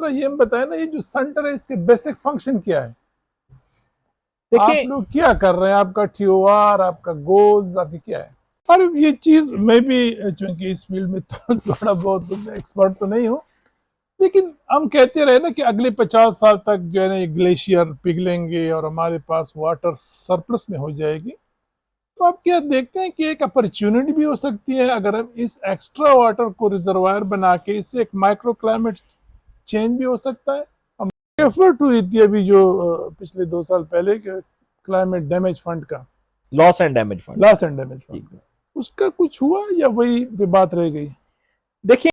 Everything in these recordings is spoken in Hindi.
ये हम बताए ना, ये जो सेंटर है इसके बेसिक फंक्शन क्या है? देखिए, आप लोग क्या कर रहे हैं? आपका TOR, आपका गोल्स, आपकी क्या है? और ये चीज मैं भी चूंकि इस फील्ड में तो थोड़ा बहुत एक्सपर्ट तो नहीं हूँ, लेकिन हम कहते रहे ना कि अगले 50 साल तक जो है ना ये ग्लेशियर पिघलेंगे और हमारे पास वाटर सरप्लस में हो जाएगी। तो आप क्या देखते हैं कि एक अपॉर्चुनिटी भी हो सकती है अगर हम इस एक्स्ट्रा वाटर को रिजर्वायर बना के, इससे एक माइक्रो क्लाइमेट चेंज भी हो सकता है। हम एफर्ट हुई थी अभी जो पिछले 2 साल पहले के क्लाइमेट डैमेज फंड का, loss and damage fund. Loss and damage fund का, उसका कुछ हुआ या वही पे बात रह गई? देखिए,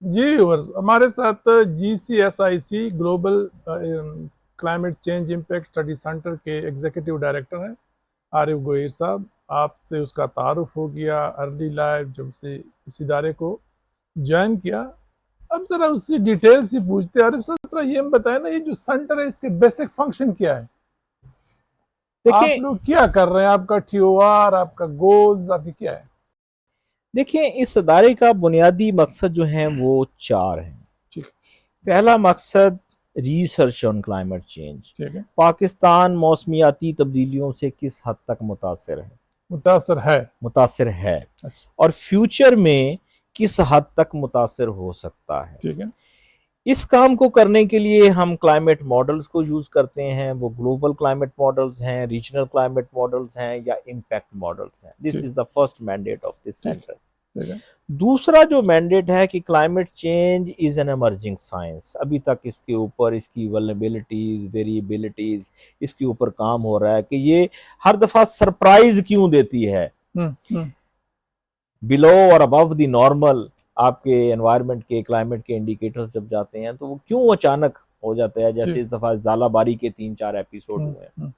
जी व्यूअर्स, हमारे साथ GCSIC global climate change impact study centre के एग्जीक्यूटिव डायरेक्टर हैं आरिफ गोहिर साहब। आपसे उसका तारुफ हो गया अर्ली लाइफ जब से इस इदारे को ज्वाइन किया। अब जरा उससे डिटेल से पूछते हैं। आरिफ साहब, जरा ये हम बताए ना, ये जो सेंटर है इसके बेसिक फंक्शन क्या है? आप देखिए, लोग क्या कर रहे हैं? आपका TOR, आपका गोल्स, आपकी क्या है? देखिए, इस अदारे का बुनियादी मकसद जो है वो 4 हैं। ठीक पहला मकसद रिसर्च ऑन क्लाइमेट चेंज। ठीक है। पाकिस्तान मौसमियाती तब्दीलियों से किस हद तक मुतासर है अच्छा, और फ्यूचर में किस हद तक मुतासर हो सकता है। ठीक है। इस काम को करने के लिए हम क्लाइमेट मॉडल्स को यूज करते हैं। वो ग्लोबल क्लाइमेट मॉडल्स हैं, रीजनल क्लाइमेट मॉडल्स हैं या इम्पैक्ट मॉडल्स हैं। दिस ठीक is the first mandate of this ठीक सेंटर। ठीक है। दूसरा जो मैंडेट है कि climate change is an emerging science. अभी तक इसके ऊपर, इसकी वल्नरेबिलिटीज, वेरिएबिलिटीज, इसके ऊपर काम हो रहा है कि ये हर दफा सरप्राइज क्यों देती है। हम्म। बिलो और अबव द नॉर्मल आपके एनवायरनमेंट के, क्लाइमेट के इंडिकेटर्स जब जाते हैं तो वो क्यों अचानक हो जाता है, जैसे ठीक। इस दफा जालाबारी के 3-4 एपिसोड हुए हैं। हम्म।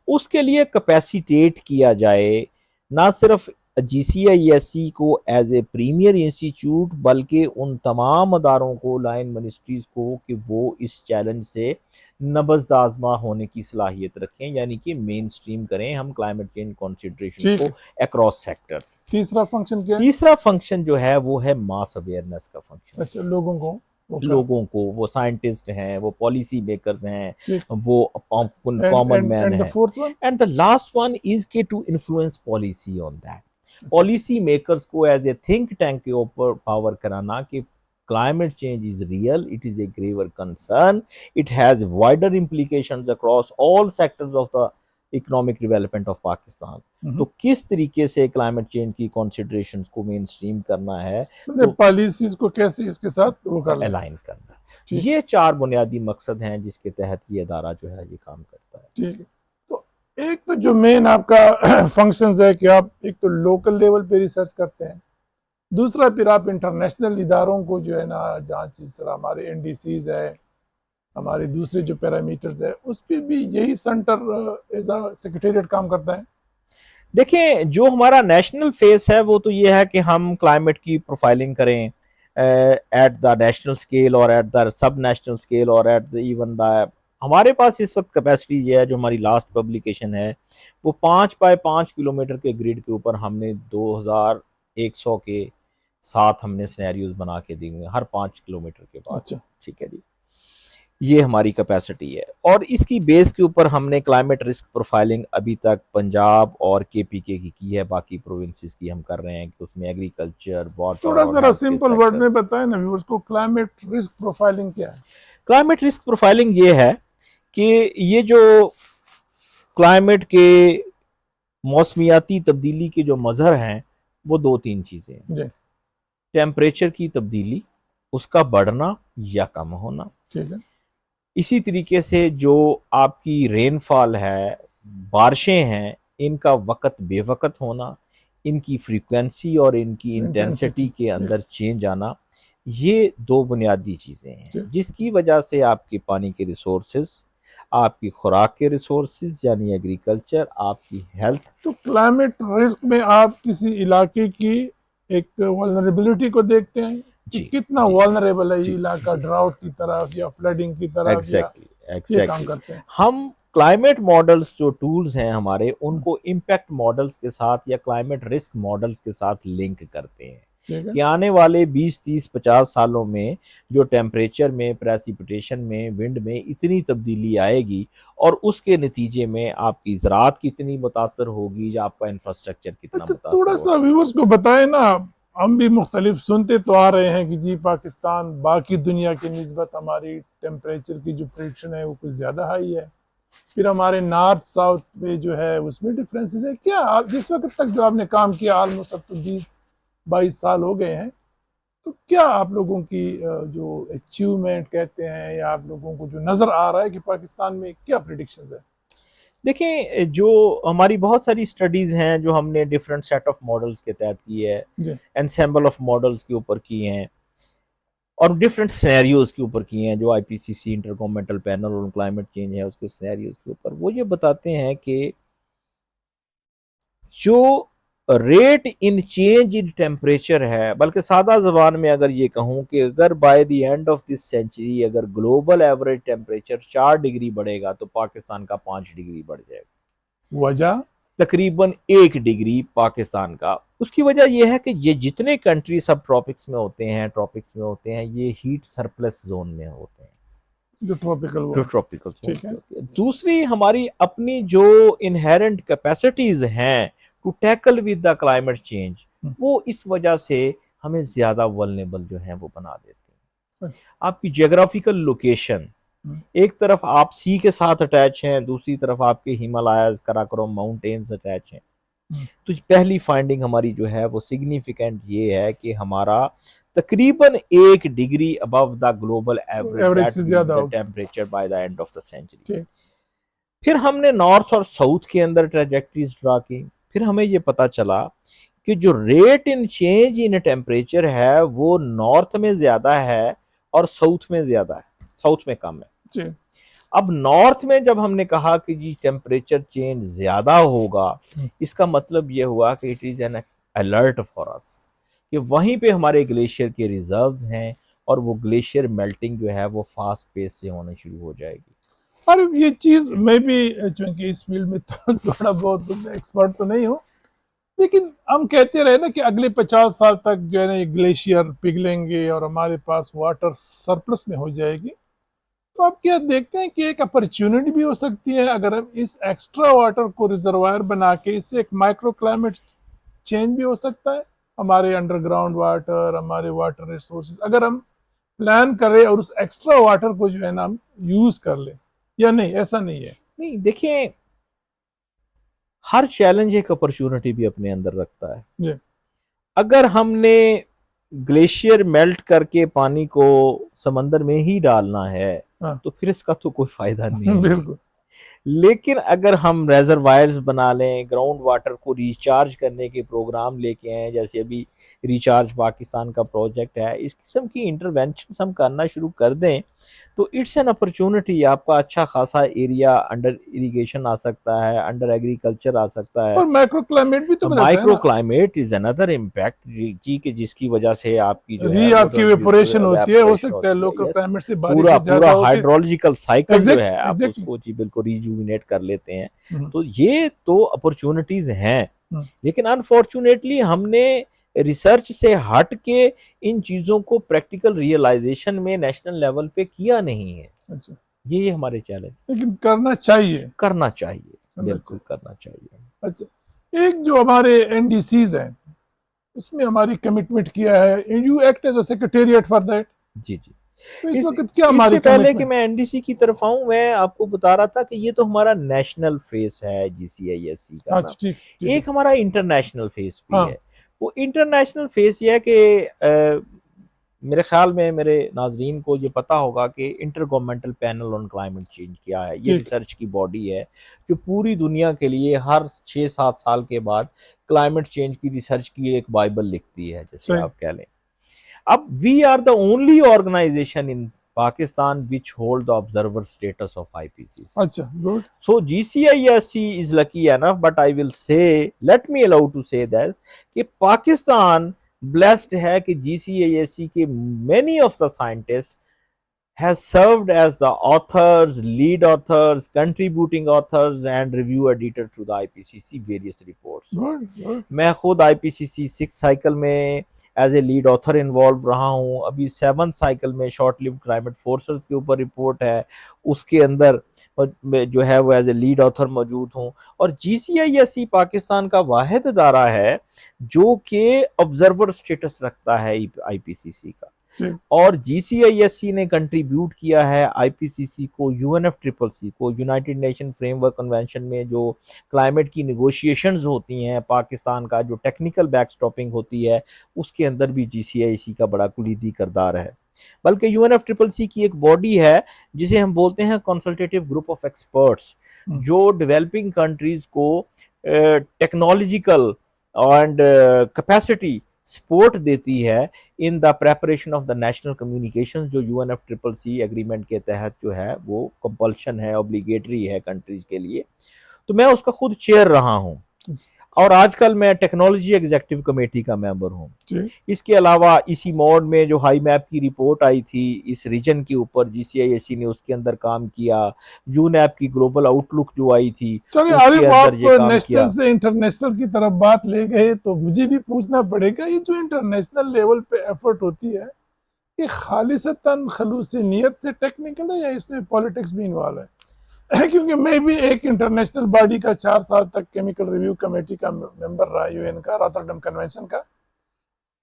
उसके लिए कैपेसिटेट किया जाए ना सिर्फ GCISC को एज ए प्रीमियर इंस्टीट्यूट, बल्कि उन तमाम अदारों को, लाइन मिनिस्ट्रीज को, कि वो इस चैलेंज से नबज़द आज़मा होने की सलाहियत रखें, यानी कि मेन स्ट्रीम करें हम क्लाइमेट चेंज कॉन्सिडरेशन ठीक को है। Across sectors. तीसरा फंक्शन क्या है? तीसरा फंक्शन जो है वो है मास अवेयरनेस का फंक्शन। अच्छा, लोगों को वो का। लोगों को, वो साइंटिस्ट हैं, वो पॉलिसी मेकर्स हैं, ठीक। वो and common and man and the है। Fourth one? And the last one is key to influence policy on that. अच्छा। पॉलिसी मेकर्स को एज ए थिंक टैंक के ऊपर पावर कराना कि climate change is real, it is a graver concern, it has wider implications across all sectors of the economic development of Pakistan. तो किस तरीके से क्लाइमेट चेंज की कॉन्सिडरेशंस को मेन स्ट्रीम करना है, तो पॉलिसीज को कैसे इसके साथ वो कर लें? अलाइन करना। ठीक। ये 4 बुनियादी मकसद हैं जिसके तहत ये अदारा जो है ये काम करता है। ठीक है। तो एक तो जो मेन आपका फंक्शंस है कि आप एक तो लोकल लेवल पे रिसर्च करते हैं, दूसरा फिर आप इंटरनेशनल इदारों को जो है ना, जहाँ जिस तरह हमारे NDCs है, हमारे दूसरे जो पैरामीटर्स है, उस पर भी यही सेंटर एज अ सेक्रेटेरिएट काम करता है। देखिए, जो हमारा नेशनल फेस है वो तो ये है कि हम क्लाइमेट की प्रोफाइलिंग करें एट द नेशनल स्केल और at the sub national scale और एट द इवन द, हमारे पास इस वक्त कैपेसिटी ये है, जो हमारी लास्ट पब्लिकेशन है वो 5 बाय 5 किलोमीटर के ग्रिड के ऊपर हमने 2100 के साथ हमने सिनेरियोज बना के दिए हुए हर 5 किलोमीटर के बाद। अच्छा। ठीक है जी, ये हमारी कैपेसिटी है। और इसकी बेस के ऊपर हमने क्लाइमेट रिस्क प्रोफाइलिंग अभी तक पंजाब और KPK की है, बाकी प्रोविंसेस की हम कर रहे हैं कि उसमें एग्रीकल्चर, वाटर थोड़ा और जरा हेल्थ के सिंपल वर्ड में बताएं ना व्यूअर्स को, क्लाइमेट रिस्क प्रोफाइलिंग क्या है? क्लाइमेट रिस्क प्रोफाइलिंग ये है कि ये जो क्लाइमेट के मौसमियाती तब्दीली के जो मजहर हैं वो 2-3 चीज़ें हैं। जी। टेम्परेचर की तब्दीली, उसका बढ़ना या कम होना। ठीक है। इसी तरीके से जो आपकी रेनफॉल है, बारिशें हैं, इनका वक़्त बेवक़्त होना, इनकी फ्रीक्वेंसी और इनकी इंटेंसिटी के अंदर चेंज आना, ये 2 बुनियादी चीज़ें हैं जिसकी वजह से आपके पानी के रिसोर्सेज, आपकी खुराक के रिसोर्सेज यानी एग्रीकल्चर, आपकी हेल्थ। तो क्लाइमेट रिस्क में आप किसी इलाके की एक वल्नरेबिलिटी को देखते हैं कि जी, कितना जी, वल्नरेबल है ये जी, इलाका, जी, ड्राउट की तरफ या फ्लडिंग की तरफ, या एग्जैक्टली, ये काम एग्जैक्टली। करते हैं? हम क्लाइमेट मॉडल्स जो टूल्स हैं हमारे, उनको इम्पैक्ट मॉडल्स के साथ या क्लाइमेट रिस्क मॉडल्स के साथ लिंक करते हैं। ठीक है। कि आने वाले 20 30 50 सालों में जो टेम्परेचर में, प्रेसिपिटेशन में, विंड में इतनी तब्दीली आएगी और उसके नतीजे में आपकी ज़राअत कितनी मुतासर होगी या आपका इंफ्रास्ट्रक्चर कितना अच्छा, मुतासर थोड़ा सा होगा। व्यूवर्स को बताएं ना। हम भी मुख्तलिफ सुनते तो आ रहे हैं कि जी पाकिस्तान बाकी दुनिया की निस्बत हमारी टेम्परेचर की जो प्रेडिक्शन है वो कुछ ज़्यादा हाई है। फिर हमारे नॉर्थ साउथ में जो है उसमें डिफरेंसेस है क्या? आप जिस वक्त तक जो आपने काम किया, ऑलमोस्ट अब तो 20 22 साल हो गए हैं, तो क्या आप लोगों की जो अचीवमेंट कहते हैं या आप लोगों को जो नज़र आ रहा है कि पाकिस्तान में क्या प्रिडिक्शंस है? देखें, जो हमारी बहुत सारी स्टडीज़ हैं जो हमने डिफरेंट सेट ऑफ मॉडल्स के तहत की है, जी। एनसेम्बल ऑफ मॉडल्स के ऊपर की हैं और डिफरेंट सिनेरियोज के ऊपर किए हैं, जो IPCC inter governmental panel on climate change है उसके सिनेरियोज के ऊपर, वो ये बताते हैं कि जो rate in change in temperature है, बल्कि सादा जबान में अगर ये कहूँ कि अगर by the end of this century अगर ग्लोबल एवरेज टेम्परेचर 4 डिग्री बढ़ेगा तो पाकिस्तान का 5 डिग्री बढ़ जाएगा। वजह? तकरीबन 1 डिग्री पाकिस्तान का। उसकी वजह यह है कि ये जितने कंट्री सब ट्रॉपिक्स में होते हैं, ये हीट सरप्लस जोन में होते हैं, जो ट्रॉपिकल जो वो। ट्रॉपिकल जोन ठीक है। होती है। दूसरी हमारी अपनी जो इनहेरेंट कैपेसिटीज हैं to tackle with the climate change, वो इस वजह से हमें ज्यादा वल्नरेबल जो है वो बना देती है। अच्छा। आपकी जियोग्राफिकल लोकेशन, एक तरफ आप सी के साथ अटैच हैं, दूसरी तरफ आपके हिमालयाज, कराकोरम माउंटेन्स अटैच हैं। तो पहली फाइंडिंग हमारी जो है वो सिग्निफिकेंट ये है कि हमारा तकरीबन 1 degree above the global average से ज्यादा एवरेज होगा। Temperature by the end of the century. ठीक। फिर हमने नॉर्थ और साउथ के अंदर ट्रेजेक्टरीज ड्रा की। फिर हमें ये पता चला कि जो rate in change in temperature है वो नॉर्थ में ज्यादा है और साउथ में ज्यादा है, साउथ में कम है। जी। अब नॉर्थ में जब हमने कहा कि जी टेम्परेचर चेंज ज्यादा होगा, इसका मतलब ये हुआ कि it is an alert for us कि वहीं पे हमारे ग्लेशियर के रिजर्व्स हैं और वो ग्लेशियर मेल्टिंग जो है वो फास्ट पेस से होना शुरू हो जाएगी। और ये चीज मैं भी चूंकि इस फील्ड में तो थोड़ा बहुत एक्सपर्ट तो नहीं हूँ, लेकिन हम कहते रहे ना कि अगले 50 साल तक जो है ना ये ग्लेशियर पिघलेंगे और हमारे पास वाटर सरप्लस में हो जाएगी। तो आप क्या देखते हैं कि एक अपॉर्चुनिटी भी हो सकती है अगर हम इस एक्स्ट्रा वाटर को रिजर्वायर बना के, इससे एक माइक्रो क्लाइमेट चेंज भी हो सकता है। हमारे अंडरग्राउंड वाटर, हमारे वाटर रिसोर्सेज अगर हम प्लान करें और उस एक्स्ट्रा वाटर को जो है ना हम यूज कर ले, या नहीं ऐसा नहीं है? नहीं, देखिए, हर चैलेंज एक अपॉर्चुनिटी भी अपने अंदर रखता है। जी। अगर हमने ग्लेशियर मेल्ट करके पानी को समंदर में ही डालना है हाँ। तो फिर इसका तो कोई फायदा नहीं है। बिल्कुल। लेकिन अगर हम रेजरवायर्स बना लें, ग्राउंड वाटर को रिचार्ज करने के प्रोग्राम लेके आए, जैसे अभी रिचार्ज पाकिस्तान का प्रोजेक्ट है, इस किस्म की इंटरवेंशन हम करना शुरू कर दें तो इट्स एन अपॉर्चुनिटी। आपका अच्छा खासा एरिया अंडर इरिगेशन आ सकता है, अंडर एग्रीकल्चर आ सकता है। और माइक्रो क्लाइमेट भी तो बताता है माइक्रो ना, क्लाइमेट इज अनदर इम्पैक्ट जी के जिसकी वजह से आपकी जो है री वो आपकी इवेपोरेशन होती है, हो सकता है होती है। लोकल यस, क्लाइमेट से पूरा बारिश पूरा ज्यादा होगी। हाइड्रोलॉजिकल साइकिल जो है आप एग्जैक्टली। उसको जी बिल्कुल रिजुविनेट कर लेते हैं। तो ये तो अपॉर्चुनिटीज हैं, लेकिन अनफॉर्चुनेटली हमने रिसर्च से हट के इन चीजों को प्रैक्टिकल रियलाइजेशन में नेशनल लेवल पे किया नहीं है। अच्छा। ये हमारे चैलेंज। लेकिन करना चाहिए। करना चाहिए, बिल्कुल करना चाहिए। अच्छा, एक जो हमारे एनडीसीज हैं उसमें हमारी कमिटमेंट किया है, you act as a secretariat for that. जी जी। तो इस वक्त क्या हमारी इससे पहले कि कमिटमेंट? मैं एनडीसी की तरफ आऊं, मैं आपको बता रहा था कि ये तो हमारा नेशनल फेस है जीसीआईएससी का ना। अच्छा, ठीक ठीक है। एक हमारा इंटरनेशनल फेस भी हाँ। है। वो इंटरनेशनल फेस ये है कि मेरे ख्याल में मेरे नाजरीन को ये पता होगा कि inter governmental panel on climate change क्या है। ये ठीक। रिसर्च की बॉडी है जो पूरी दुनिया के लिए हर 6-7 साल के बाद क्लाइमेट चेंज की रिसर्च की एक बाइबल लिखती है, जैसे सही। आप कह लें। अब we are the only organisation in Pakistan which hold the observer status of IPCC. अच्छा, good. So GCISC is lucky enough, but I will say, let me allow to say that कि पाकिस्तान blessed है कि GCISC के many of the scientists has served as the authors, lead authors, contributing authors, and review editor to the IPCC various reports. Good good. मैं खुद IPCC 6 साइकिल में as a lead author involve रहा हूँ। अभी 7th साइकिल में शॉर्ट लिव क्लाइमेट फोर्सेस के ऊपर रिपोर्ट है, उसके अंदर जो है वो एज ए लीड ऑथर मौजूद हूँ। और GCISE पाकिस्तान का वाहिद अदारा है जो कि ऑब्जर्वर स्टेटस रखता है IPCC का। और GCISE ने कंट्रीब्यूट किया है IPCC को, UNFCCC को, यूनाइटेड नेशन फ्रेमवर्क कन्वेंशन में जो क्लाइमेट की निगोशिएशंस होती हैं, पाकिस्तान का जो टेक्निकल बैकस्टॉपिंग होती है, उसके अंदर भी GCISE का बड़ा कुलीदी किरदार है। बल्कि UNFCCC की एक बॉडी है जिसे हम बोलते हैं कंसल्टेटिव ग्रुप ऑफ एक्सपर्ट्स, जो डेवलपिंग कंट्रीज को टेक्नोलॉजिकल एंड कैपेसिटी सपोर्ट देती है in the preparation of the national communications, जो UNFCCC एग्रीमेंट के तहत जो है वो कंपल्शन है, ऑब्लिगेटरी है कंट्रीज के लिए। तो मैं उसका खुद चेयर रहा हूँ और आजकल मैं टेक्नोलॉजी एग्जीक्यूटिव कमेटी का मेंबर हूँ। इसके अलावा इसी मोड में जो हाई मैप की रिपोर्ट आई थी इस रीजन के ऊपर, GCISE ने उसके अंदर काम किया। यूनैप की ग्लोबल आउटलुक जो आई थी, चलिए अभी आप नेशनल से इंटरनेशनल की तरफ बात ले गए तो मुझे भी पूछना पड़ेगा, ये जो इंटरनेशनल लेवल पे एफर्ट होती है ये खालिसतन खलूस नीयत से टेक्निकल है या इसमें पॉलिटिक्स भी इन्वॉल्व है? क्योंकि मैं भी एक इंटरनेशनल बॉडी का 4 साल तक केमिकल रिव्यू कमेटी का मेंबर रहा, UN का, रॉटरडम कन्वेंशन का,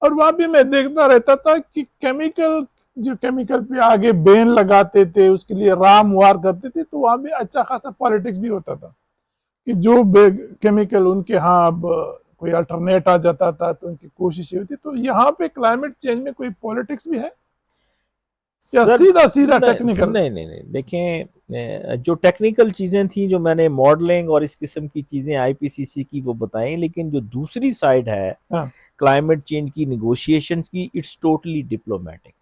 और वहां भी मैं देखता रहता था कि केमिकल पे आगे बैन लगाते थे, उसके लिए राम वार करते थे, तो वहां भी अच्छा खासा पॉलिटिक्स भी होता था कि जो केमिकल उनके यहाँ अब कोई अल्टरनेट आ जाता था तो उनकी कोशिश होती। तो यहाँ पे क्लाइमेट चेंज में कोई पॉलिटिक्स भी है या सीधा सीधा टेक्निकल? नहीं, देखें जो टेक्निकल चीजें थी जो मैंने मॉडलिंग और इस किस्म की चीजें IPCC की वो बताई, लेकिन जो दूसरी साइड है क्लाइमेट चेंज की निगोशिएशंस की, it's totally diplomatic,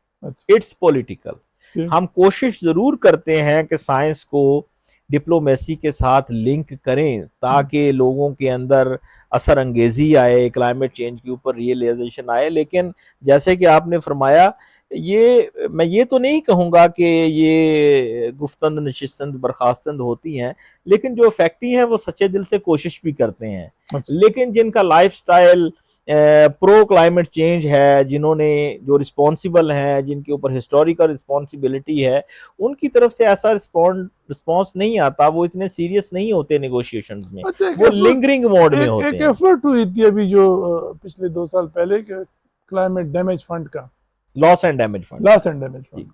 it's political. हम कोशिश जरूर करते हैं कि साइंस को डिप्लोमेसी के साथ लिंक करें ताकि लोगों के अंदर असर अंगेजी आए, क्लाइमेट चेंज के ऊपर रियलाइजेशन आए। लेकिन जैसे कि आपने फरमाया, मैं ये तो नहीं कहूँगा कि ये गुफ्तंद नशिस्तंद बर्खास्तंद होती हैं, लेकिन जो फैक्टी हैं वो सच्चे दिल से कोशिश भी करते हैं। लेकिन जिनका लाइफस्टाइल प्रो क्लाइमेट चेंज है, जिन्होंने जो रिस्पॉन्सिबल हैं, जिनके ऊपर हिस्टोरिकल रिस्पॉन्सिबिलिटी है, उनकी तरफ से ऐसा रिस्पॉन्स नहीं आता, वो इतने सीरियस नहीं होते नेगोशिएशंस में। अच्छा, वो लिंगरिंग मोड में होते हैं। एक एफर्ट हुई थी अभी जो पिछले 2 साल पहले क्लाइमेट डैमेज फंड का, लॉस एंड डैमेज फंड,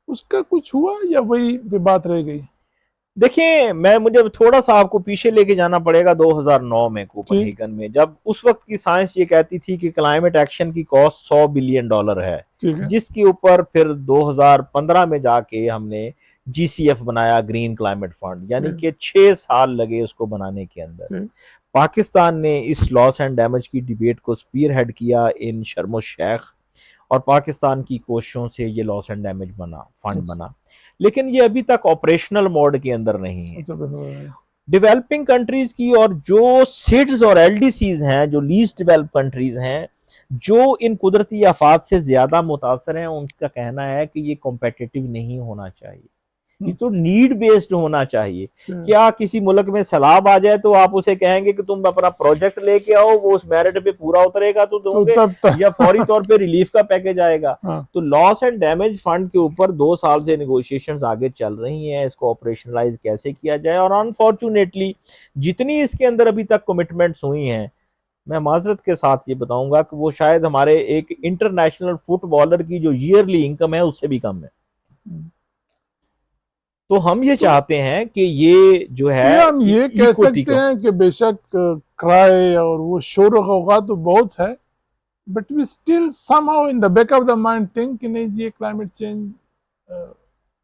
उसका कुछ हुआ या वही बात रह गई? देखिए, मुझे थोड़ा सा आपको पीछे लेके जाना पड़ेगा 2009 में कोपेनहेगन में, जब उस वक्त की साइंस ये कहती थी कि क्लाइमेट एक्शन की कॉस्ट $100 बिलियन है, जिसके ऊपर फिर 2015 में जाके हमने GCF बनाया, ग्रीन क्लाइमेट फंड, यानी कि 6 साल लगे उसको बनाने के अंदर। पाकिस्तान ने इस लॉस एंड डैमेज की डिबेट को स्पीयर हेड किया इन शर्म शेख, और पाकिस्तान की कोशिशों से ये लॉस एंड डैमेज फंड बना, लेकिन ये अभी तक ऑपरेशनल मोड के अंदर नहीं है। डेवलपिंग कंट्रीज की और जो सिड्स और LDCs हैं, जो लीस्ट डेवलप कंट्रीज हैं, जो इन कुदरती आफात से ज्यादा मुतासर हैं, उनका कहना है कि ये कॉम्पिटिटिव नहीं होना चाहिए, ये तो नीड बेस्ड होना चाहिए। क्या किसी मुल्क में सैलाब आ जाए तो आप उसे कहेंगे कि तुम अपना प्रोजेक्ट लेके आओ, वो उस मेरिट पे पूरा उतरेगा तो दोगे, या फौरी तौर पे रिलीफ का पैकेज आएगा? तो लॉस एंड डैमेज फंड के ऊपर 2 साल से नेगोशिएशंस आगे चल रही हैं, इसको ऑपरेशनलाइज कैसे किया जाए। और अनफॉर्चुनेटली जितनी इसके अंदर अभी तक कमिटमेंट्स हुई हैं, मैं माजरत के साथ ये बताऊंगा कि वो शायद हमारे एक इंटरनेशनल फुटबॉलर की जो ईयरली इनकम है उससे भी कम है। तो हम ये चाहते हैं कि ये जो है, हम ये कह सकते हैं कि बेशक क्राई और वो शोर होगा तो बहुत है, but we still somehow in the back of the mind think कि नहीं ये क्लाइमेट चेंज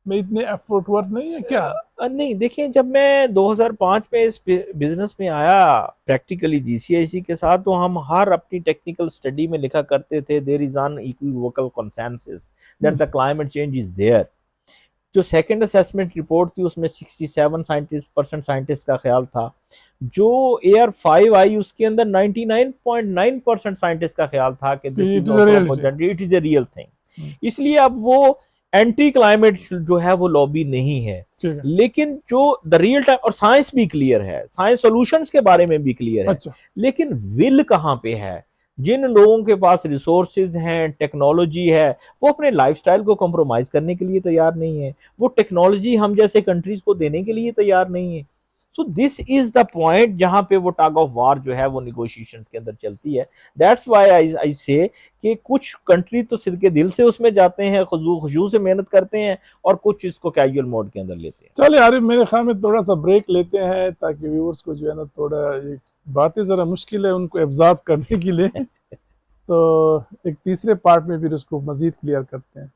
में इतने एफर्ट वर्क नहीं है क्या? नहीं, देखिए, जब मैं 2005 में इस बिजनेस में आया प्रैक्टिकली GCISE के साथ, तो हम हर अपनी टेक्निकल स्टडी में लिखा करते थे, there is an equivocal consensus that the climate change is there. जो सेकंड असेसमेंट रिपोर्ट थी उसमें 67% साइंटिस्ट का ख्याल था। जो AR5 आई उसके अंदर 99.9% साइंटिस्ट का ख्याल था कि it is a real thing. इसलिए अब वो एंटी क्लाइमेट जो है वो लॉबी नहीं है, ठीक है। लेकिन जो द रियल टाइम, और साइंस भी क्लियर है, साइंस सॉल्यूशंस के बारे में भी क्लियर है, अच्छा, लेकिन विल कहाँ पे है? जिन लोगों के पास रिसोर्सेज हैं, टेक्नोलॉजी है, वो अपने लाइफस्टाइल को कॉम्प्रोमाइज करने के लिए तैयार नहीं है, वो टेक्नोलॉजी हम जैसे कंट्रीज को देने के लिए तैयार नहीं है। So this is the point जहां पे वो टग ऑफ वार जो है वो निगोशिएशंस के अंदर चलती है। दैट्स व्हाई आई से कि कुछ कंट्री तो सिर के दिल से उसमें जाते हैं, खुशू से मेहनत करते हैं, और कुछ इसको कैजुअल मोड के अंदर लेते हैं। चलिए आरिफ, मेरे ख्याल में थोड़ा सा ब्रेक लेते हैं ताकि व्यूअर्स को जो है ना थोड़ा ये बातें जरा मुश्किल है उनको एब्जॉर्ब करने के लिए तो एक तीसरे पार्ट में फिर उसको मजीद क्लियर करते हैं।